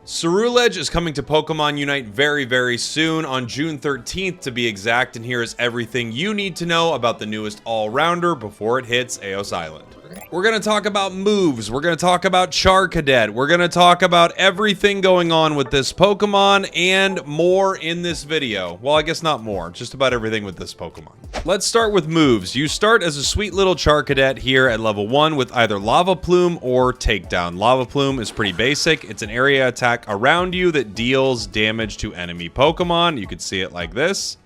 Ceruledge is coming to Pokemon Unite very soon, on June 13th to be exact, and here is everything you need to know about the newest all-rounder before it hits Eos Island. We're going to talk about moves, we're going to talk about Charcadet, we're going to talk about everything going on with this Pokemon and more in this video. Well, I guess not more, just about everything with this Pokemon. Let's start with moves. You start as a sweet little Charcadet here at level 1 with either Lava Plume or Takedown. Lava Plume is pretty basic. It's an area attack around you that deals damage to enemy Pokemon. You can see it like this.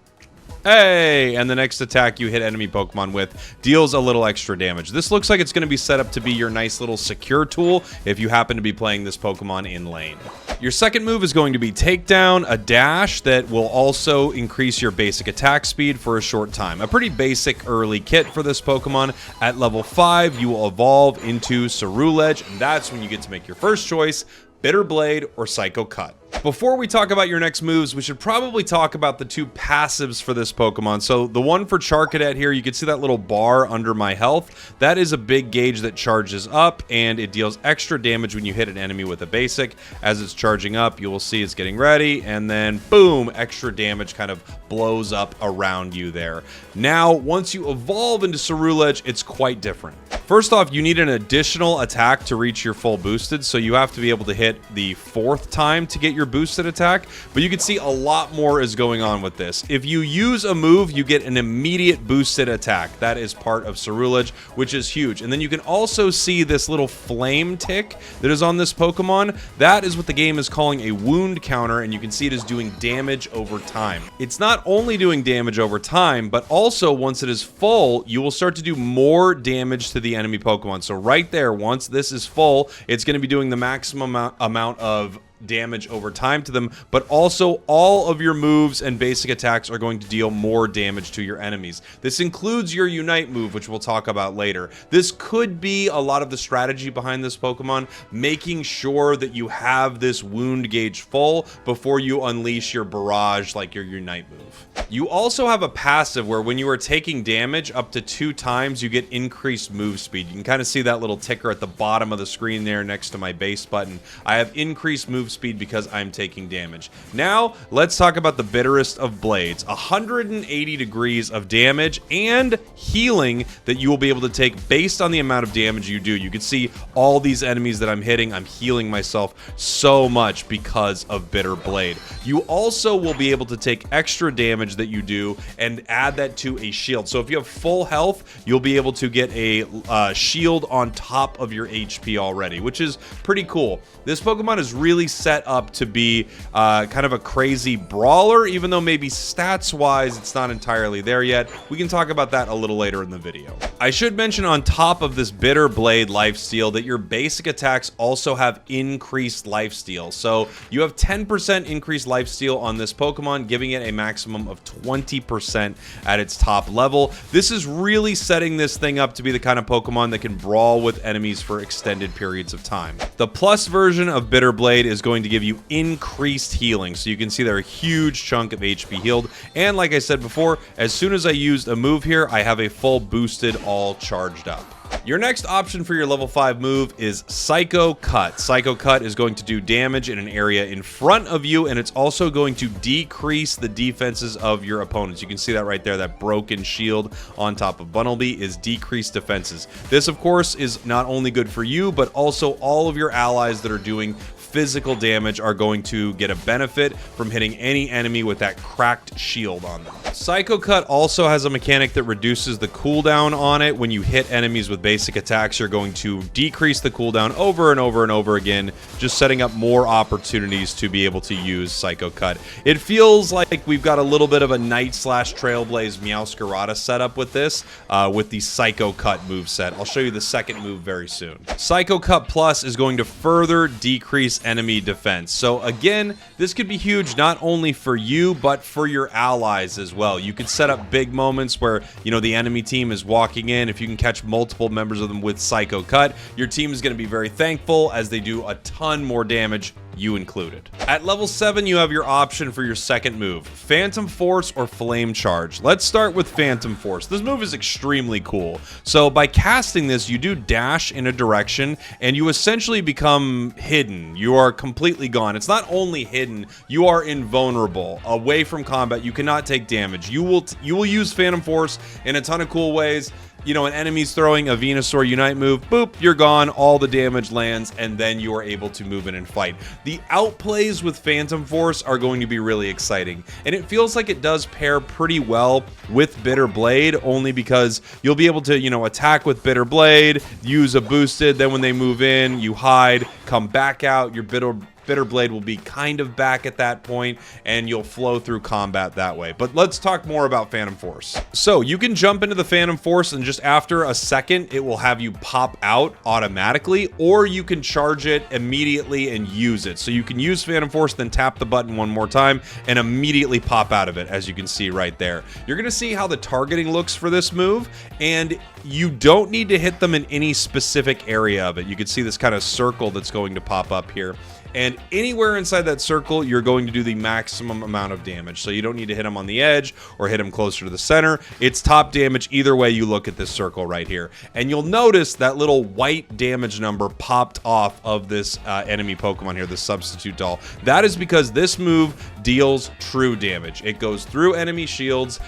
Hey, and the next attack you hit enemy Pokemon with deals a little extra damage. This looks like it's going to be set up to be your nice little secure tool if you happen to be playing this Pokemon in lane. Your second move is going to be Takedown, a dash that will also increase your basic attack speed for a short time. A pretty basic early kit for this Pokemon. At level 5, you will evolve into Ceruledge, and that's when you get to make your first choice, Bitter Blade or Psycho Cut. Before we talk about your next moves, we should probably talk about the two passives for this Pokemon. So the one for Charcadet here, you can see that little bar under my health. That is a big gauge that charges up, and it deals extra damage when you hit an enemy with a basic. As it's charging up, you will see it's getting ready, and then boom, extra damage kind of blows up around you there. Now, once you evolve into Ceruledge, it's quite different. First off, you need an additional attack to reach your full boosted, so you have to be able to hit the 4th time to get your boosted attack, but you can see a lot more is going on with this. If you use a move, you get an immediate boosted attack. That is part of Ceruledge, which is huge. And then you can also see this little flame tick that is on this Pokemon. That is what the game is calling a wound counter, and you can see it is doing damage over time. It's not only doing damage over time, but also once it is full, you will start to do more damage to the enemy Pokemon. So right there, once this is full, it's going to be doing the maximum amount of damage over time to them, but also all of your moves and basic attacks are going to deal more damage to your enemies. This includes your Unite move, which we'll talk about later. This could be a lot of the strategy behind this Pokemon, making sure that you have this wound gauge full before you unleash your barrage like your Unite move. You also have a passive where when you are taking damage up to 2 times, you get increased move speed. You can kind of see that little ticker at the bottom of the screen there next to my base button. I have increased move speed because I'm taking damage. Now, let's talk about the bitterest of blades. 180 degrees of damage and healing that you will be able to take based on the amount of damage you do. You can see all these enemies that I'm hitting, I'm healing myself so much because of Bitter Blade. You also will be able to take extra damage that you do and add that to a shield. So if you have full health, you'll be able to get a shield on top of your HP already, which is pretty cool. This Pokemon is really set up to be kind of a crazy brawler, even though maybe stats-wise it's not entirely there yet. We can talk about that a little later in the video. I should mention on top of this Bitter Blade lifesteal that your basic attacks also have increased lifesteal. So you have 10% increased lifesteal on this Pokemon, giving it a maximum of 20% at its top level. This is really setting this thing up to be the kind of Pokemon that can brawl with enemies for extended periods of time. The plus version of Bitter Blade is going to give you increased healing, so you can see there a huge chunk of HP healed, and like I said before, as soon as I used a move here, I have a full boosted all charged up. Your next option for your level 5 move is Psycho Cut. Psycho Cut is going to do damage in an area in front of you, and it's also going to decrease the defenses of your opponents. You can see that right there, that broken shield on top of Bunnelby is decreased defenses. This, of course, is not only good for you, but also all of your allies that are doing physical damage are going to get a benefit from hitting any enemy with that cracked shield on them. Psycho Cut also has a mechanic that reduces the cooldown on it. When you hit enemies with basic attacks, you're going to decrease the cooldown over and over and over again, just setting up more opportunities to be able to use Psycho Cut. It feels like we've got a little bit of a Knight / Trailblaze Meowscarada setup with this, with the Psycho Cut moveset. I'll show you the second move very soon. Psycho Cut Plus is going to further decrease enemy defense. So again, this could be huge not only for you, but for your allies as well. You could set up big moments where, you know, the enemy team is walking in. If you can catch multiple members of them with Psycho Cut, your team is going to be very thankful as they do a ton more damage you included. At level 7, you have your option for your second move, Phantom Force or Flame Charge. Let's start with Phantom Force. This move is extremely cool. So by casting this, you do dash in a direction and you essentially become hidden. You are completely gone. It's not only hidden, you are invulnerable. Away from combat, you cannot take damage. You will use Phantom Force in a ton of cool ways. You know, an enemy's throwing a Venusaur Unite move, boop, you're gone, all the damage lands, and then you are able to move in and fight. The outplays with Phantom Force are going to be really exciting, and it feels like it does pair pretty well with Bitter Blade, only because you'll be able to, you know, attack with Bitter Blade, use a boosted, then when they move in, you hide, come back out, your Bitter Blade will be kind of back at that point, and you'll flow through combat that way. But let's talk more about Phantom Force. So you can jump into the Phantom Force, and just after a second, it will have you pop out automatically, or you can charge it immediately and use it. So you can use Phantom Force, then tap the button one more time, and immediately pop out of it, as you can see right there. You're going to see how the targeting looks for this move, and you don't need to hit them in any specific area of it. You can see this kind of circle that's going to pop up here. And anywhere inside that circle, you're going to do the maximum amount of damage. So you don't need to hit them on the edge or hit them closer to the center. It's top damage either way you look at this circle right here. And you'll notice that little white damage number popped off of this enemy Pokemon here, this substitute doll. That is because this move deals true damage. It goes through enemy shields,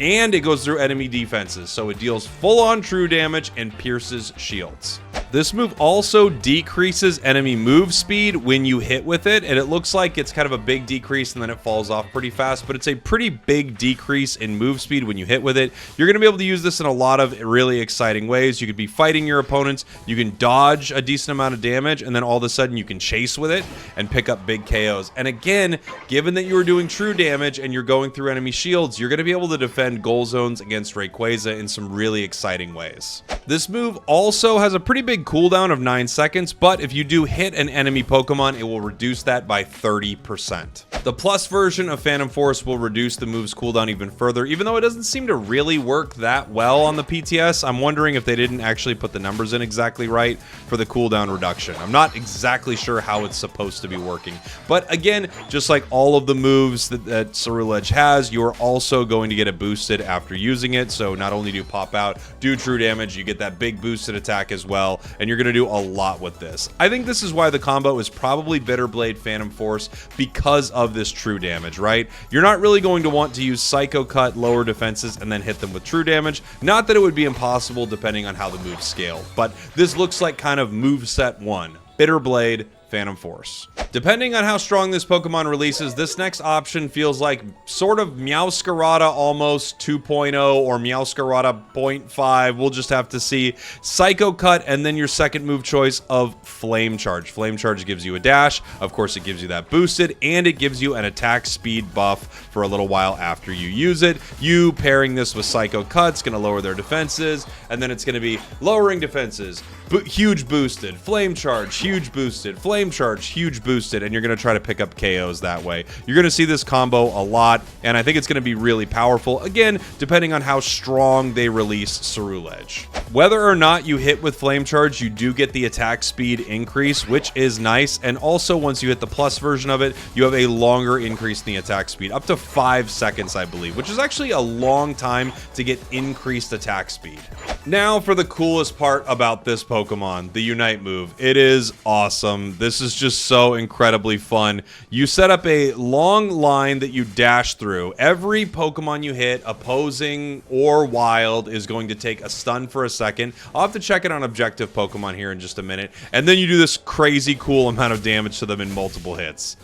and it goes through enemy defenses. So it deals full-on true damage and pierces shields. This move also decreases enemy move speed when you hit with it, and it looks like it's kind of a big decrease and then it falls off pretty fast, but it's a pretty big decrease in move speed when you hit with it. You're going to be able to use this in a lot of really exciting ways. You could be fighting your opponents, you can dodge a decent amount of damage, and then all of a sudden you can chase with it and pick up big KOs. And again, given that you are doing true damage and you're going through enemy shields, you're going to be able to defend goal zones against Rayquaza in some really exciting ways. This move also has a pretty big cooldown of 9 seconds, but if you do hit an enemy Pokemon, it will reduce that by 30%. The plus version of Phantom Force will reduce the move's cooldown even further, even though it doesn't seem to really work that well on the PTS. I'm wondering if they didn't actually put the numbers in exactly right for the cooldown reduction. I'm not exactly sure how it's supposed to be working. But again, just like all of the moves that Ceruledge has, you are also going to get it boosted after using it. So not only do you pop out, do true damage, you get that big boosted attack as well, and you're going to do a lot with this. I think this is why the combo is probably Bitter Blade Phantom Force, because of this true damage, right? You're not really going to want to use Psycho Cut, lower defenses, and then hit them with true damage. Not that it would be impossible depending on how the moves scale, but this looks like kind of moveset 1. Bitter Blade, Phantom Force. Depending on how strong this Pokemon releases, this next option feels like sort of Meowscarada almost 2.0 or Meowscarada 0.5. We'll just have to see. Psycho Cut, and then your second move choice of Flame Charge. Flame Charge gives you a dash. Of course, it gives you that boosted, and it gives you an attack speed buff for a little while after you use it. You pairing this with Psycho Cut's going to lower their defenses, and then it's going to be lowering defenses, huge boosted, Flame Charge, huge boosted, Flame Charge, huge boosted, and you're going to try to pick up KOs that way. You're going to see this combo a lot, and I think it's going to be really powerful, again, depending on how strong they release Ceruledge. Whether or not you hit with Flame Charge, you do get the attack speed increase, which is nice, and also once you hit the plus version of it, you have a longer increase in the attack speed, up to 5 seconds, I believe, which is actually a long time to get increased attack speed. Now for the coolest part about this Pokemon, the Unite move. It is awesome. This is just so incredibly fun. You set up a long line that you dash through. Every Pokemon you hit, opposing or wild, is going to take a stun for a second. I'll have to check it on objective Pokemon here in just a minute. And then you do this crazy cool amount of damage to them in multiple hits.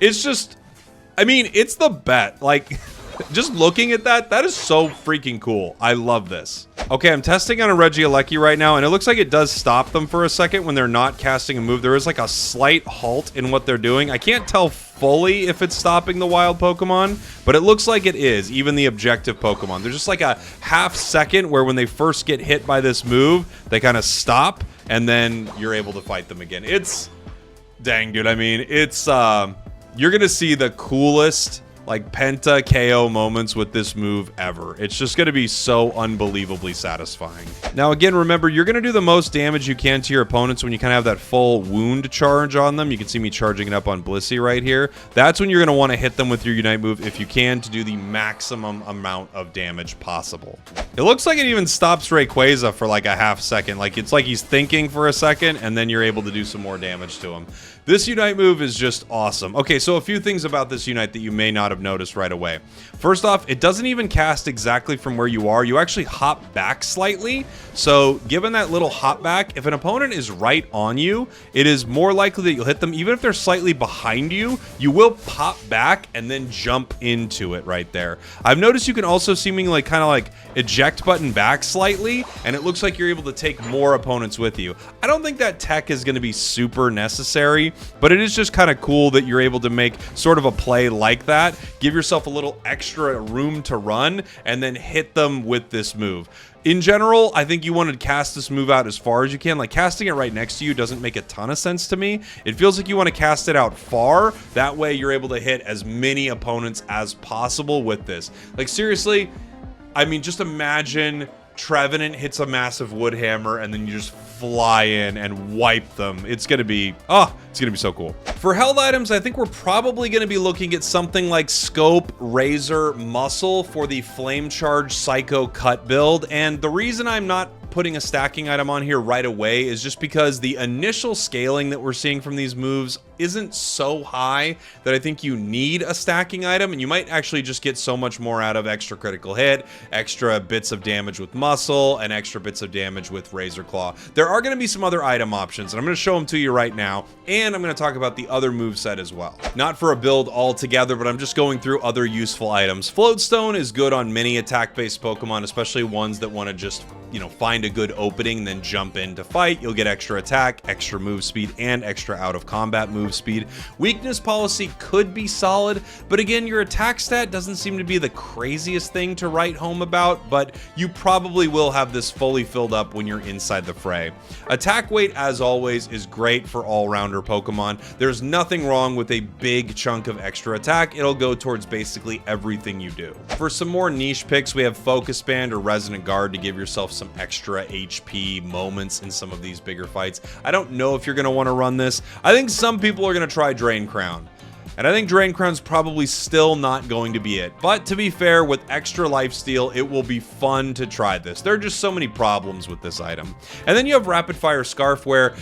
It's just, I mean, it's the bet. Like, just looking at that, that is so freaking cool. I love this. Okay, I'm testing on a Regieleki right now, and it looks like it does stop them for a second when they're not casting a move. There is like a slight halt in what they're doing. I can't tell fully if it's stopping the wild Pokemon, but it looks like it is, even the objective Pokemon. There's just like a half second where when they first get hit by this move, they kind of stop, and then you're able to fight them again. It's, dang dude, I mean, it's, you're gonna see the coolest like penta KO moments with this move ever. It's just going to be so unbelievably satisfying. Now again, remember, you're going to do the most damage you can to your opponents when you kind of have that full wound charge on them. You can see me charging it up on Blissey right here. That's when you're going to want to hit them with your Unite move if you can, to do the maximum amount of damage possible. It looks like it even stops Rayquaza for like a half second. Like it's like he's thinking for a second, and then you're able to do some more damage to him. This Unite move is just awesome. Okay, so a few things about this Unite that you may not have noticed right away. First off, it doesn't even cast exactly from where you are. You actually hop back slightly. So given that little hop back, if an opponent is right on you, it is more likely that you'll hit them. Even if they're slightly behind you, you will pop back and then jump into it right there. I've noticed you can also seemingly kind of like eject button back slightly, and it looks like you're able to take more opponents with you. I don't think that tech is going to be super necessary, but it is just kind of cool that you're able to make sort of a play like that. Give yourself a little extra room to run and then hit them with this move. In general, I think you want to cast this move out as far as you can. Like, casting it right next to you doesn't make a ton of sense to me. It feels like you want to cast it out far. That way you're able to hit as many opponents as possible with this. Like, seriously, I mean, just imagine Trevenant hits a massive wood hammer and then you just fly in and wipe them. It's gonna be so cool. For held items, I think we're probably gonna be looking at something like Scope, Razor, Muscle for the Flame Charge Psycho Cut build. And the reason I'm not putting a stacking item on here right away is just because the initial scaling that we're seeing from these moves isn't so high that I think you need a stacking item, and you might actually just get so much more out of extra critical hit, extra bits of damage with Muscle, and extra bits of damage with Razor Claw. There are going to be some other item options, and I'm going to show them to you right now, and I'm going to talk about the other moveset as well. Not for a build altogether, but I'm just going through other useful items. Floatstone is good on many attack-based Pokemon, especially ones that want to just, you know, find a good opening and then jump in to fight. You'll get extra attack, extra move speed, and extra out-of-combat move speed. Weakness policy could be solid, but again, your attack stat doesn't seem to be the craziest thing to write home about, but you probably will have this fully filled up when you're inside the fray. Attack weight, as always, is great for all-rounder Pokemon. There's nothing wrong with a big chunk of extra attack. It'll go towards basically everything you do. For some more niche picks, we have Focus Band or Resonant Guard to give yourself some extra HP moments in some of these bigger fights. I don't know if you're going to want to run this. I think some people are going to try Drain Crown. And I think Drain Crown's probably still not going to be it. But to be fair, with extra lifesteal, it will be fun to try this. There are just so many problems with this item. And then you have Rapid Fire Scarf, where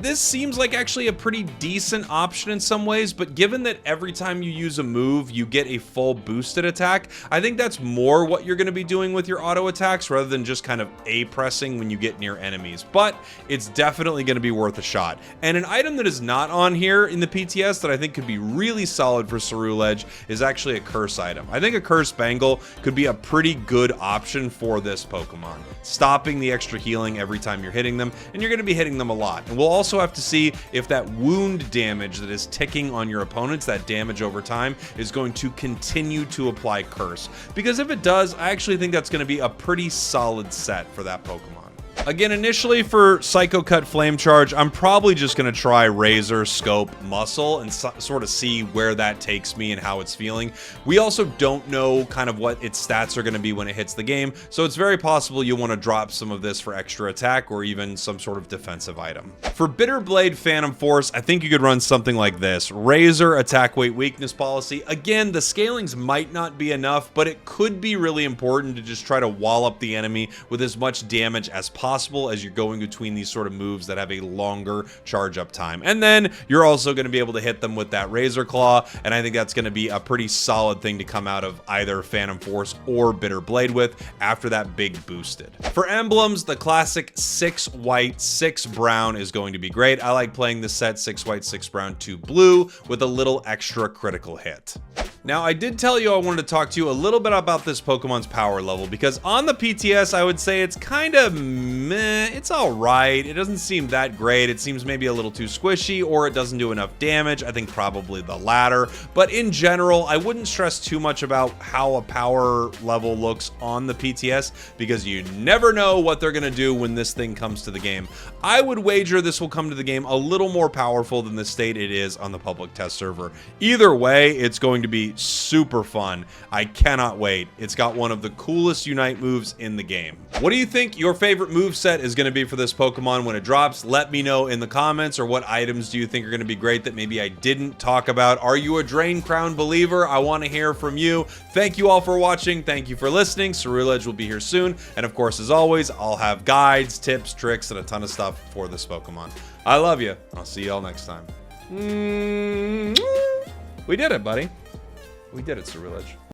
this seems like actually a pretty decent option in some ways, but given that every time you use a move, you get a full boosted attack, I think that's more what you're going to be doing with your auto attacks rather than just kind of A-pressing when you get near enemies. But it's definitely going to be worth a shot. And an item that is not on here in the PTS that I think could be really solid for Ceruledge is actually a curse item. I think a Curse Bangle could be a pretty good option for this Pokemon, stopping the extra healing every time you're hitting them, and you're going to be hitting them a lot. And we'll also have to see if that wound damage that is ticking on your opponents, that damage over time, is going to continue to apply Curse. Because if it does, I actually think that's going to be a pretty solid set for that Pokemon. Again, initially for Psycho Cut Flame Charge, I'm probably just going to try Razor, Scope, Muscle, and sort of see where that takes me and how it's feeling. We also don't know kind of what its stats are going to be when it hits the game, so it's very possible you'll want to drop some of this for extra attack or even some sort of defensive item. For Bitter Blade Phantom Force, I think you could run something like this. Razor, Attack Weight, Weakness Policy. Again, the scalings might not be enough, but it could be really important to just try to wall up the enemy with as much damage as possible as you're going between these sort of moves that have a longer charge up time. And then you're also going to be able to hit them with that Razor Claw, and I think that's going to be a pretty solid thing to come out of either Phantom Force or Bitter Blade with after that big boosted. For emblems, the classic 6 white, 6 brown is going to be great. I like playing this set 6 white, 6 brown, 2 blue with a little extra critical hit. Now, I did tell you I wanted to talk to you a little bit about this Pokemon's power level, because on the PTS, I would say it's kind of meh. It's all right. It doesn't seem that great. It seems maybe a little too squishy, or it doesn't do enough damage. I think probably the latter. But in general, I wouldn't stress too much about how a power level looks on the PTS, because you never know what they're going to do when this thing comes to the game. I would wager this will come to the game a little more powerful than the state it is on the public test server. Either way, it's going to be super fun. I cannot wait. It's got one of the coolest Unite moves in the game. What do you think your favorite moveset is going to be for this Pokemon when it drops? Let me know in the comments, or what items do you think are going to be great that maybe I didn't talk about? Are you a Drain Crown believer? I want to hear from you. Thank you all for watching. Thank you for listening. Ceruledge will be here soon. And of course, as always, I'll have guides, tips, tricks, and a ton of stuff for this Pokemon. I love you. I'll see y'all next time. We did it, buddy. We did it, Ceruledge.